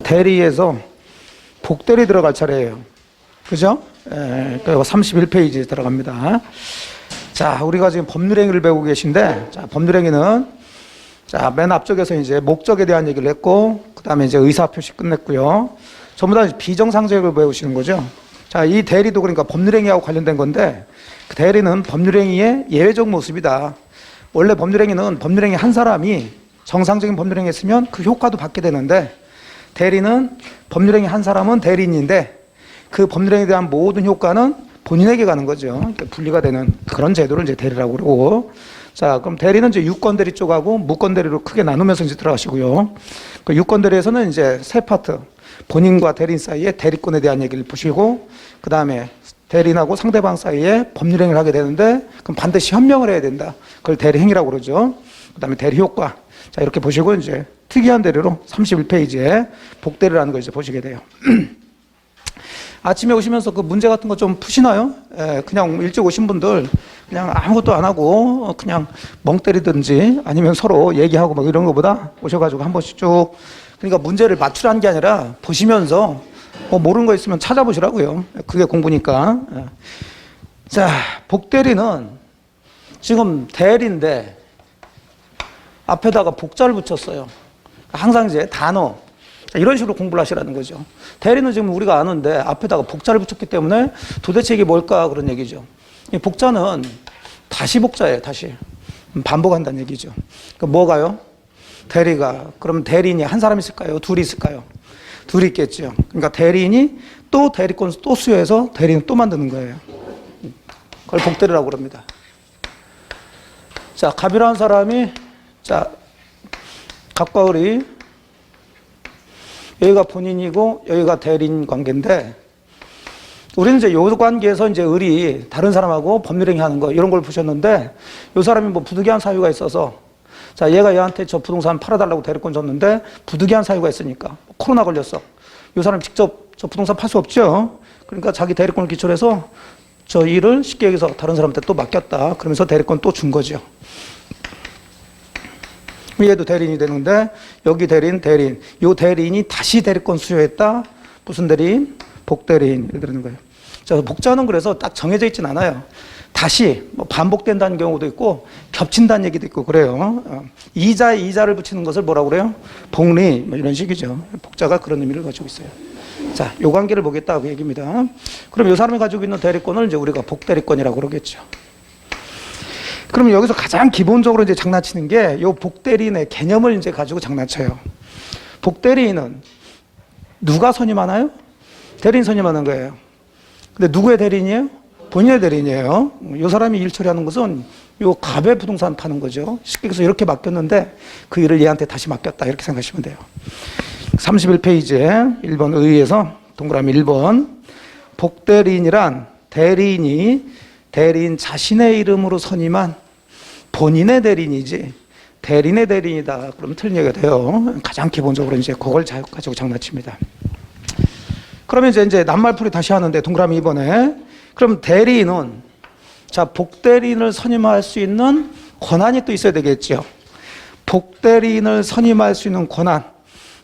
대리에서 복대리 들어갈 차례예요. 그죠? 예, 31페이지 들어갑니다. 자, 우리가 지금 법률행위를 배우고 계신데, 자, 법률행위는, 자, 맨 앞쪽에서 이제 목적에 대한 얘기를 했고, 그 다음에 이제 의사표시 끝냈고요. 전부 다 비정상적을 배우시는 거죠. 자, 이 대리도 그러니까 법률행위하고 관련된 건데, 그 대리는 법률행위의 예외적 모습이다. 원래 법률행위는 법률행위 한 사람이 정상적인 법률행위 했으면 그 효과도 받게 되는데, 대리는 법률행위 한 사람은 대리인인데 그 법률행위에 대한 모든 효과는 본인에게 가는 거죠. 분리가 되는 그런 제도를 이제 대리라고 그러고. 자, 그럼 대리는 이제 유권 대리 쪽하고 무권 대리로 크게 나누면서 이제 들어가시고요. 그 유권 대리에서는 이제 세 파트, 본인과 대리인 사이에 대리권에 대한 얘기를 보시고, 그 다음에 대리인하고 상대방 사이에 법률행위를 하게 되는데, 그럼 반드시 현명을 해야 된다. 그걸 대리행위라고 그러죠. 그 다음에 대리 효과. 자, 이렇게 보시고 이제 특이한 대리로 31페이지에 복대리라는 걸 이제 보시게 돼요. 아침에 오시면서 그 문제 같은 거 좀 푸시나요? 예, 그냥 일찍 오신 분들 그냥 아무것도 안 하고 그냥 멍 때리든지 아니면 서로 얘기하고 막 이런 거보다 오셔가지고 한 번씩 쭉, 그러니까 문제를 맞추라는 게 아니라 보시면서 뭐 모르는 거 있으면 찾아보시라고요. 그게 공부니까. 예. 자, 복대리는 지금 대리인데 앞에다가 복자를 붙였어요. 항상 이제 단어, 이런 식으로 공부를 하시라는 거죠. 대리는 지금 우리가 아는데 앞에다가 복자를 붙였기 때문에 도대체 이게 뭘까 그런 얘기죠. 이 복자는 다시 복자예요. 다시 반복한다는 얘기죠. 그러니까 뭐가요? 대리가, 그럼 대리인이 한 사람 있을까요? 둘이 있을까요? 둘이 있겠죠. 그러니까 대리인이 또 대리권 또 수여해서 대리인 또 만드는 거예요. 그걸 복대리라고 그럽니다. 자, 갑이라는 사람이, 자, 갑과 을이, 여기가 본인이고 여기가 대리인 관계인데, 우리는 이제 요 관계에서 이제 을이 다른 사람하고 법률행위 하는 거 이런 걸 보셨는데, 요 사람이 뭐 부득이한 사유가 있어서, 자, 얘가 얘한테 저 부동산 팔아달라고 대리권 줬는데 부득이한 사유가 있으니까 코로나 걸렸어. 요 사람이 직접 저 부동산 팔 수 없죠. 그러니까 자기 대리권을 기초로 해서 저 일을 쉽게 얘기해서 다른 사람한테 또 맡겼다. 그러면서 대리권 또 준 거죠. 얘도 대리인이 되는데 여기 대리인. 요 대리인이 다시 대리권 수여했다. 무슨 대리인? 복대리인. 이렇게 되는 거예요. 자, 복자는 그래서 딱 정해져 있진 않아요. 다시 뭐 반복된다는 경우도 있고 겹친다는 얘기도 있고 그래요. 이자에 이자를 붙이는 것을 뭐라고 그래요? 복리, 뭐 이런 식이죠. 복자가 그런 의미를 가지고 있어요. 자, 요 관계를 보겠다 그 얘기입니다. 그럼 요 사람이 가지고 있는 대리권을 이제 우리가 복대리권이라고 그러겠죠. 그럼 여기서 가장 기본적으로 이제 장난치는 게 요 복대리인의 개념을 이제 가지고 장난쳐요. 복대리인은 누가 선임하나요? 대리인 선임하는 거예요. 근데 누구의 대리인이에요? 본인의 대리인이에요. 요 사람이 일 처리하는 것은 요 갑의 부동산 파는 거죠. 쉽게 해서 이렇게 맡겼는데 그 일을 얘한테 다시 맡겼다. 이렇게 생각하시면 돼요. 31페이지에 1번 의에서 동그라미 1번, 복대리인이란 대리인이 대리인 자신의 이름으로 선임한 본인의 대리인이지 대리인의 대리인이다. 그러면 틀린 얘기가 돼요. 가장 기본적으로 이제 그걸 가지고 장난칩니다. 그러면 이제 낱말풀이 다시 하는데 동그라미 2번에, 그럼 대리인은, 자, 복대리인을 선임할 수 있는 권한이 또 있어야 되겠죠. 복대리인을 선임할 수 있는 권한,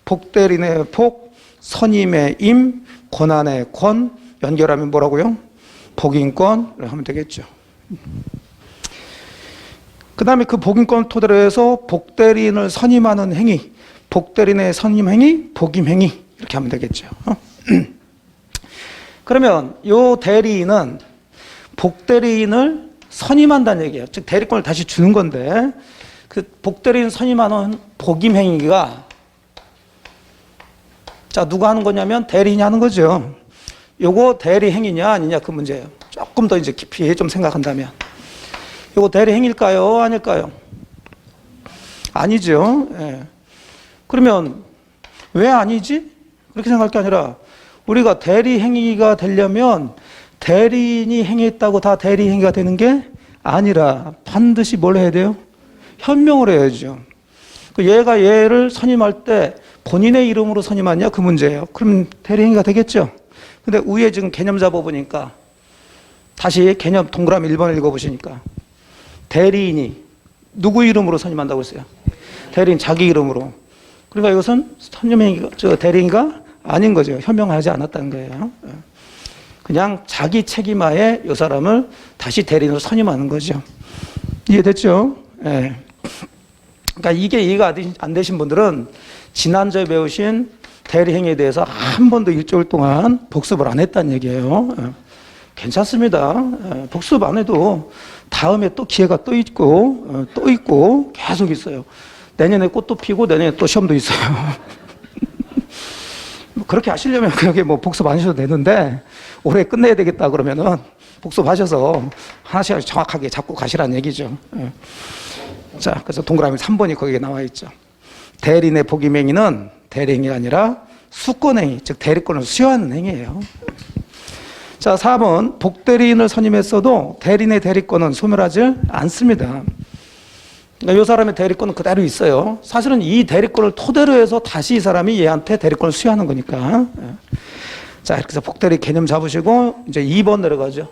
복대리인의 복, 선임의 임, 권한의 권, 연결하면 뭐라고요? 복인권을 하면 되겠죠. 그 다음에 그 복인권 토대로 해서 복대리인을 선임하는 행위, 복대리인의 선임 행위, 복임 행위 이렇게 하면 되겠죠. 그러면 요 대리인은 복대리인을 선임한다는 얘기예요. 즉 대리권을 다시 주는 건데, 그 복대리인 선임하는 복임 행위가, 자, 누가 하는 거냐면 대리인이 하는 거죠. 요거 대리 행위냐 아니냐 그 문제예요. 조금 더 이제 깊이 좀 생각한다면 요거 대리 행위일까요? 아닐까요? 아니죠. 예. 그러면 왜 아니지? 그렇게 생각할 게 아니라, 우리가 대리 행위가 되려면 대리인이 행위했다고 다 대리 행위가 되는 게 아니라 반드시 뭘 해야 돼요? 현명을 해야죠. 얘가 얘를 선임할 때 본인의 이름으로 선임하냐 그 문제예요. 그럼 대리 행위가 되겠죠. 근데 위에 지금 개념 잡아보니까, 다시 개념 동그라미 1번을 읽어보시니까, 대리인이 누구 이름으로 선임한다고 했어요? 대리인 자기 이름으로. 그러니까 이것은 선임행위가, 대리인가 아닌 거죠. 현명하지 않았다는 거예요. 그냥 자기 책임하에 이 사람을 다시 대리인으로 선임하는 거죠. 이해됐죠? 예. 그러니까 이게 이해가 안 되신 분들은 지난주에 배우신 대리행위에 대해서 한 번도 일주일 동안 복습을 안 했다는 얘기예요. 예. 괜찮습니다. 예. 복습 안 해도 다음에 또 기회가 또 있고 계속 있어요. 내년에 꽃도 피고 내년에 또 시험도 있어요. 그렇게 하시려면 그렇게 뭐 복습 안 하셔도 되는데 올해 끝내야 되겠다 그러면은 복습하셔서 하나씩 정확하게 잡고 가시라는 얘기죠. 예. 자, 그래서 동그라미 3번이 거기에 나와 있죠. 대리인의 복임행위는 대리행위가 아니라 수권행위, 즉 대리권을 수여하는 행위예요. 자, 4번 복대리인을 선임했어도 대리인의 대리권은 소멸하지 않습니다. 그러니까 이 사람의 대리권은 그대로 있어요. 사실은 이 대리권을 토대로 해서 다시 이 사람이 얘한테 대리권을 수여하는 거니까. 자, 이렇게 해서 복대리 개념 잡으시고 이제 2번 내려가죠.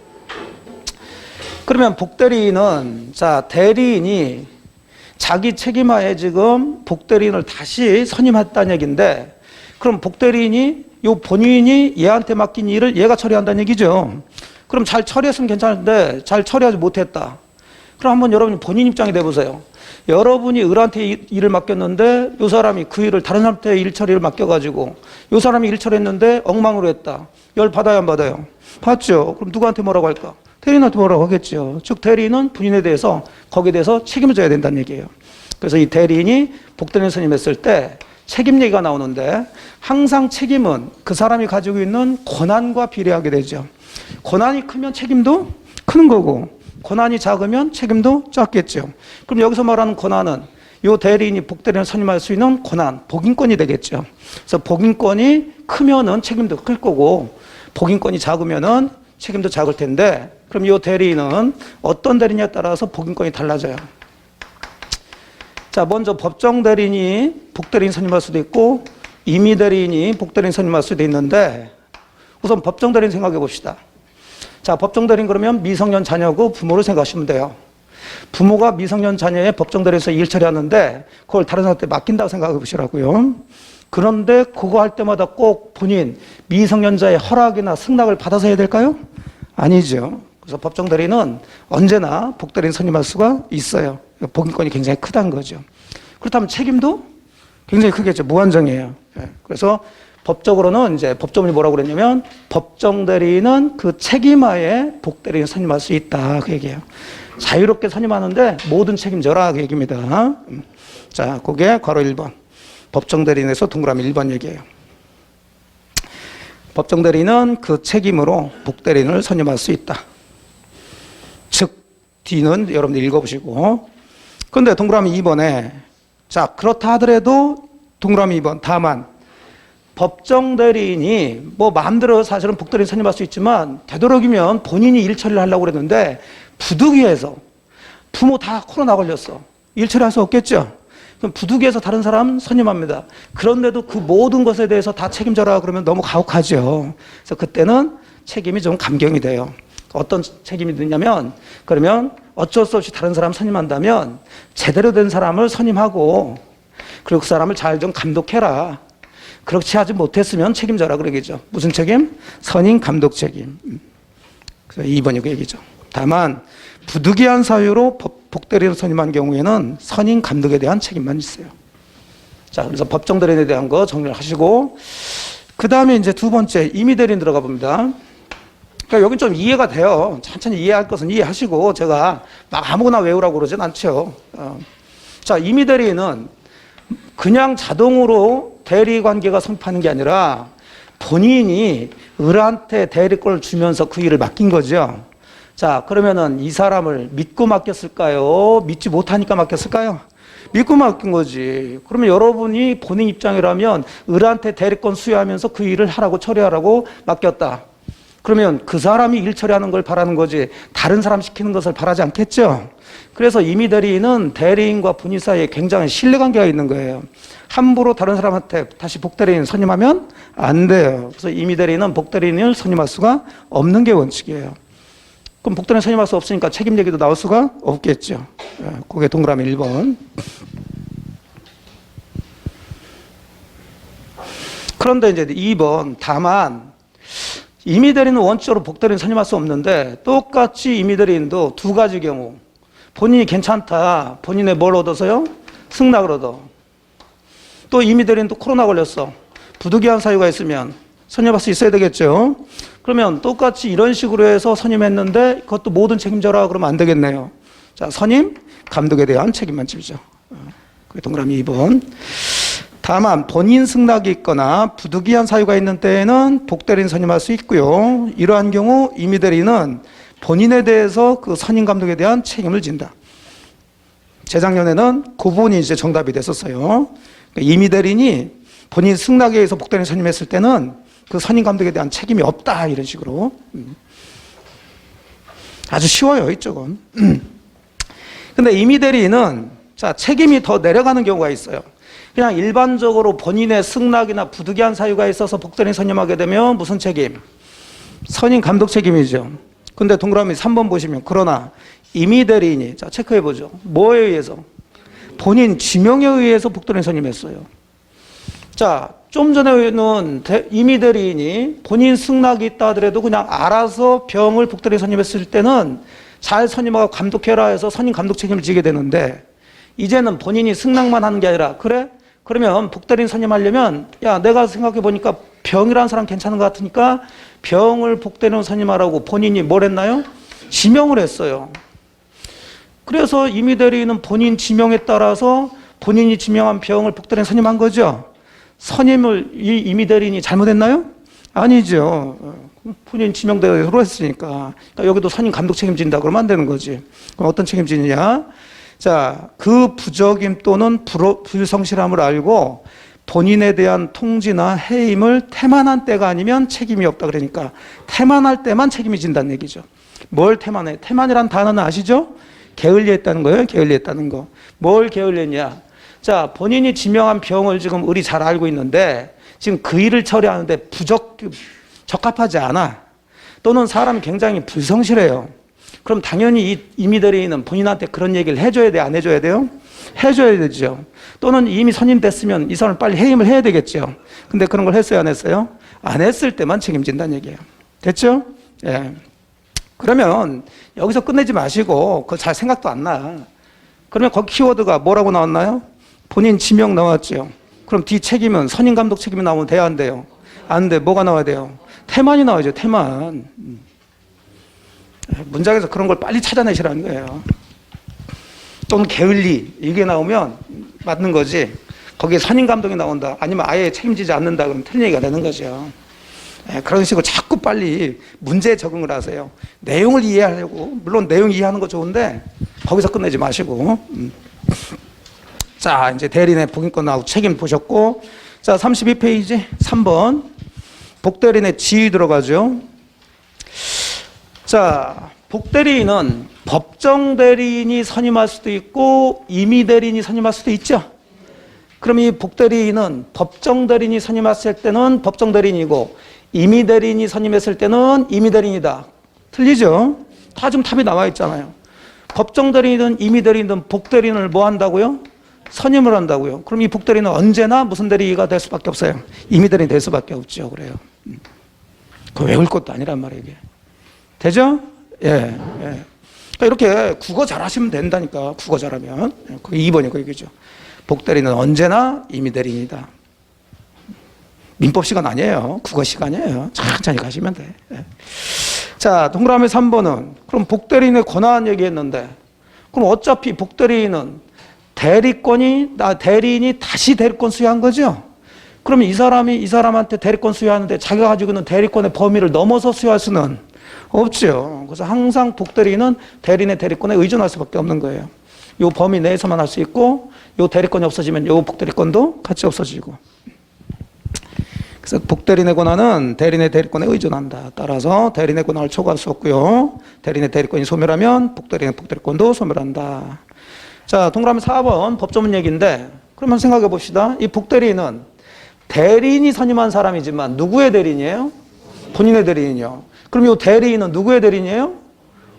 그러면 복대리인은, 자, 대리인이 자기 책임하에 지금 복대리인을 다시 선임했다는 얘기인데, 그럼 복대리인이 요 본인이 얘한테 맡긴 일을 얘가 처리한다는 얘기죠. 그럼 잘 처리했으면 괜찮은데 잘 처리하지 못했다. 그럼 한번 여러분이 본인 입장이 돼보세요. 여러분이 을한테 일을 맡겼는데 요 사람이 그 일을 다른 사람한테 일 처리를 맡겨가지고 요 사람이 일 처리했는데 엉망으로 했다. 열 받아요, 안 받아요? 받죠. 그럼 누구한테 뭐라고 할까? 대리인한테 뭐라고 하겠죠. 즉 대리인은 본인에 대해서 거기에 대해서 책임을 져야 된다는 얘기예요. 그래서 이 대리인이 복대리인 선임했을 때 책임 얘기가 나오는데 항상 책임은 그 사람이 가지고 있는 권한과 비례하게 되죠. 권한이 크면 책임도 크는 거고 권한이 작으면 책임도 작겠죠. 그럼 여기서 말하는 권한은 이 대리인이 복대리인을 선임할 수 있는 권한, 복인권이 되겠죠. 그래서 복인권이 크면은 책임도 클 거고 복인권이 작으면은 책임도 작을 텐데 그럼 이 대리인은 어떤 대리인에 따라서 복인권이 달라져요. 자, 먼저 법정 대리인이 복대리인 선임할 수도 있고 임의 대리인이 복대리인 선임할 수도 있는데 우선 법정 대리인 생각해 봅시다. 자, 법정 대리인 그러면 미성년 자녀고 부모를 생각하시면 돼요. 부모가 미성년 자녀의 법정 대리인에서 일 처리하는데 그걸 다른 사람한테 맡긴다고 생각해 보시라고요. 그런데 그거 할 때마다 꼭 본인 미성년자의 허락이나 승낙을 받아서 해야 될까요? 아니죠. 그래서 법정 대리인은 언제나 복대리인 선임할 수가 있어요. 복인권이 굉장히 크다는 거죠. 그렇다면 책임도 굉장히 크겠죠. 무한정이에요. 그래서 법적으로는 이제 법조문이 뭐라고 그랬냐면 법정 대리인은 그 책임하에 복대리인 선임할 수 있다 그 얘기예요. 자유롭게 선임하는데 모든 책임져라 그 얘기입니다. 자, 그게 괄호 1번 법정 대리인에서 동그라미 1번 얘기예요. 법정 대리인은 그 책임으로 복대리인을 선임할 수 있다. 즉 뒤는 여러분들 읽어보시고 그런데 동그라미 2번에 자, 그렇다 하더라도 동그라미 2번 다만 법정 대리인이 뭐 마음대로 사실은 복대리인 선임할 수 있지만 되도록이면 본인이 일 처리를 하려고 그랬는데 부득이해서 부모 다 코로나 걸렸어. 일 처리할 수 없겠죠. 그럼 부득이해서 다른 사람 선임합니다. 그런데도 그 모든 것에 대해서 다 책임져라 그러면 너무 가혹하죠. 그래서 그때는 책임이 좀 감경이 돼요. 어떤 책임이 드냐면 그러면 어쩔 수 없이 다른 사람 선임한다면 제대로 된 사람을 선임하고 그리고 그 사람을 잘 좀 감독해라. 그렇지 하지 못했으면 책임져라 그러겠죠. 무슨 책임? 선임 감독 책임. 그래서 2번이 그 얘기죠. 다만 부득이한 사유로 복대리인을 선임한 경우에는 선임 감독에 대한 책임만 있어요. 자, 그래서 법정 대리인에 대한 거 정리를 하시고 그 다음에 이제 두 번째 임의 대리인 들어가 봅니다. 그러니까 여긴 좀 이해가 돼요. 천천히 이해할 것은 이해하시고 제가 막 아무거나 외우라고 그러진 않죠. 자, 임의 대리인은 그냥 자동으로 대리 관계가 성립하는 게 아니라 본인이 을한테 대리권을 주면서 그 일을 맡긴 거죠. 자, 그러면은 이 사람을 믿고 맡겼을까요? 믿지 못하니까 맡겼을까요? 믿고 맡긴 거지. 그러면 여러분이 본인 입장이라면 을한테 대리권 수여하면서 그 일을 하라고 처리하라고 맡겼다. 그러면 그 사람이 일 처리하는 걸 바라는 거지 다른 사람 시키는 것을 바라지 않겠죠. 그래서 임의 대리인은 대리인과 본인 사이에 굉장히 신뢰관계가 있는 거예요. 함부로 다른 사람한테 다시 복대리인 선임하면 안 돼요. 그래서 임의 대리인은 복대리인을 선임할 수가 없는 게 원칙이에요. 그럼 복대리인 선임할 수 없으니까 책임 얘기도 나올 수가 없겠죠. 그게 동그라미 1번. 그런데 이제 2번, 다만 임의대리인은 원칙적으로 복대리인 선임할 수 없는데 똑같이 임의대리인도 두 가지 경우 본인이 괜찮다, 본인의 뭘 얻어서요? 승낙을 얻어. 또 임의대리인도 코로나 걸렸어. 부득이한 사유가 있으면 선임할 수 있어야 되겠죠. 그러면 똑같이 이런 식으로 해서 선임했는데 그것도 모든 책임져라 그러면 안 되겠네요. 자, 선임, 감독에 대한 책임만 지죠. 그게 동그라미 2번. 다만 본인 승낙이 있거나 부득이한 사유가 있는 때에는 복대리인 선임할 수 있고요. 이러한 경우 임의대리인은 본인에 대해서 그 선임 감독에 대한 책임을 진다. 재작년에는 그 부분이 이제 정답이 됐었어요. 그러니까 임의대리인이 본인 승낙에 의해서 복대리인 선임했을 때는 그 선임 감독에 대한 책임이 없다 이런 식으로. 아주 쉬워요 이쪽은. 근데 임의대리인은 자 책임이 더 내려가는 경우가 있어요. 그냥 일반적으로 본인의 승낙이나 부득이한 사유가 있어서 복대리인 선임하게 되면 무슨 책임? 선임 감독 책임이죠. 근데 동그라미 3번 보시면 그러나 임의대리인이 자 체크해 보죠. 뭐에 의해서? 본인 지명에 의해서 복대리인 선임했어요. 자, 좀 전에는 임의대리인이 본인 승낙이 있다 하더라도 그냥 알아서 병을 복대리인 선임했을 때는 잘 선임하고 감독해라 해서 선임 감독 책임을 지게 되는데 이제는 본인이 승낙만 하는 게 아니라 그래? 그러면 복대리인 선임하려면 야 내가 생각해 보니까 병이라는 사람 괜찮은 것 같으니까 병을 복대리인 선임하라고 본인이 뭘 했나요? 지명을 했어요. 그래서 임의대리인은 본인 지명에 따라서 본인이 지명한 병을 복대리인 선임한 거죠. 선임을 이 임의대리인이 잘못했나요? 아니죠. 본인 지명대로 했으니까. 그러니까 여기도 선임 감독 책임진다 그러면 안 되는 거지. 그럼 어떤 책임지느냐? 자, 그 부적임 또는 불성실함을 알고 본인에 대한 통지나 해임을 태만한 때가 아니면 책임이 없다 그러니까 태만할 때만 책임이 진다는 얘기죠. 뭘 태만해? 태만이란 단어는 아시죠? 게을리했다는 거예요. 게을리했다는 거. 뭘 게을리했냐? 자, 본인이 지명한 병을 지금 의리 잘 알고 있는데 지금 그 일을 처리하는데 적합하지 않아. 또는 사람이 굉장히 불성실해요. 그럼 당연히 이 임의대리인은 본인한테 그런 얘기를 해줘야 돼, 안 해줘야 돼요? 해줘야 되죠. 또는 이미 선임됐으면 이 사람을 빨리 해임을 해야 되겠죠. 근데 그런 걸 했어요, 안 했어요? 안 했을 때만 책임진다는 얘기예요. 됐죠? 예. 그러면 여기서 끝내지 마시고 그거 잘 생각도 안 나. 그러면 거기 키워드가 뭐라고 나왔나요? 본인 지명 나왔죠. 그럼 뒤 책임은 선임 감독 책임이 나오면 돼야 안 돼요? 안 돼. 뭐가 나와야 돼요? 태만이 나와야죠. 태만. 문장에서 그런 걸 빨리 찾아내시라는 거예요. 또는 게을리 이게 나오면 맞는 거지. 거기에 선임 감독이 나온다. 아니면 아예 책임지지 않는다. 그러면 틀린 얘기가 되는 거죠. 그런 식으로 자꾸 빨리 문제에 적응을 하세요. 내용을 이해하려고 물론 내용 이해하는 거 좋은데 거기서 끝내지 마시고. 자, 이제 대리인의 복인권 나오고 책임 보셨고, 자 32페이지 3번 복대리인의 지위 들어가죠. 자, 복대리인은 법정대리인이 선임할 수도 있고 임의대리인이 선임할 수도 있죠. 그럼 이 복대리인은 법정대리인이 선임했을 때는 법정대리인이고 임의대리인이 선임했을 때는 임의대리인이다. 틀리죠? 다 지금 답이 나와 있잖아요. 법정대리인이든 임의대리인이든 복대리인을 뭐 한다고요? 선임을 한다고요. 그럼 이 복대리인은 언제나 무슨 대리가 될 수밖에 없어요? 임의대리인이 될 수밖에 없죠. 그래요. 그거 외울 것도 아니란 말이에요. 이게. 되죠? 예. 예. 그러니까 이렇게 국어 잘하시면 된다니까. 국어 잘하면. 그게 2번이고 얘기죠. 복대리인은 언제나 임의대리인이다. 민법 시간 아니에요. 국어 시간이에요. 천천히 가시면 돼. 예. 자, 동그라미 3번은 그럼 복대리인의 권한 얘기했는데 그럼 어차피 복대리인은 대리인이 다시 대리권 수여한 거죠? 그러면 이 사람한테 대리권 수여하는데 자기가 가지고 있는 대리권의 범위를 넘어서 수여할 수는 없죠. 그래서 항상 복대리인은 대리인의 대리권에 의존할 수밖에 없는 거예요. 이 범위 내에서만 할 수 있고 이 대리권이 없어지면 이 복대리권도 같이 없어지고. 그래서 복대리인의 권한은 대리인의 대리권에 의존한다. 따라서 대리인의 권한을 초과할 수 없고요. 대리인의 대리권이 소멸하면 복대리인의 복대리권도 소멸한다. 자, 동그라미 4번 법조문 얘기인데 그러면 생각해 봅시다. 이 복대리인은 대리인이 선임한 사람이지만 누구의 대리인이에요? 본인의 대리인이요. 그럼 이 대리인은 누구의 대리인이에요?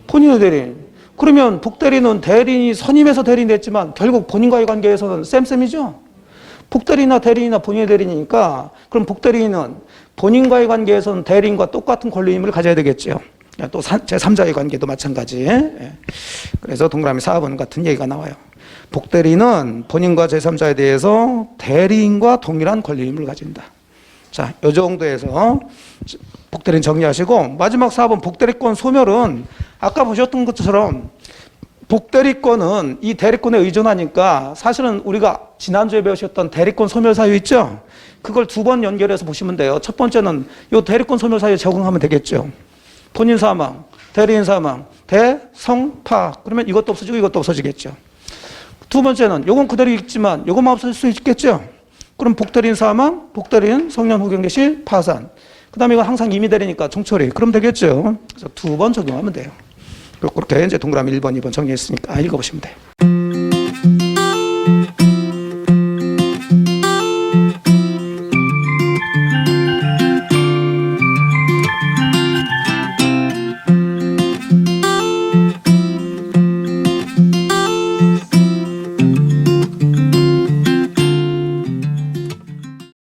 본인의 대리인. 그러면 복대리인은 대리인이 선임해서 대리인이 됐지만 결국 본인과의 관계에서는 쌤쌤이죠? 복대리인이나 대리인이나 본인의 대리인이니까 그럼 복대리인은 본인과의 관계에서는 대리인과 똑같은 권리임을 가져야 되겠죠. 또 제3자의 관계도 마찬가지. 예. 그래서 동그라미 4번 같은 얘기가 나와요. 복대리인은 본인과 제3자에 대해서 대리인과 동일한 권리임을 가진다. 자, 이 정도에서 복대리인 정리하시고 마지막 4번 복대리권 소멸은 아까 보셨던 것처럼 복대리권은 이 대리권에 의존하니까 사실은 우리가 지난주에 배우셨던 대리권 소멸 사유 있죠? 그걸 두 번 연결해서 보시면 돼요. 첫 번째는 이 대리권 소멸 사유에 적응하면 되겠죠. 본인 사망, 대리인 사망, 대성파. 그러면 이것도 없어지고 이것도 없어지겠죠. 두 번째는 요건 그대로 있지만 요것만 없어질 수 있겠죠. 그럼 복대리인 사망, 복대리인 성년 후견 개시 파산. 그 다음에 이건 항상 임의 대리니까 종처리. 그럼 되겠죠. 그래서 두 번 적용하면 돼요. 그렇게 이제 동그라미 1번, 2번 정리했으니까 읽어보시면 돼요.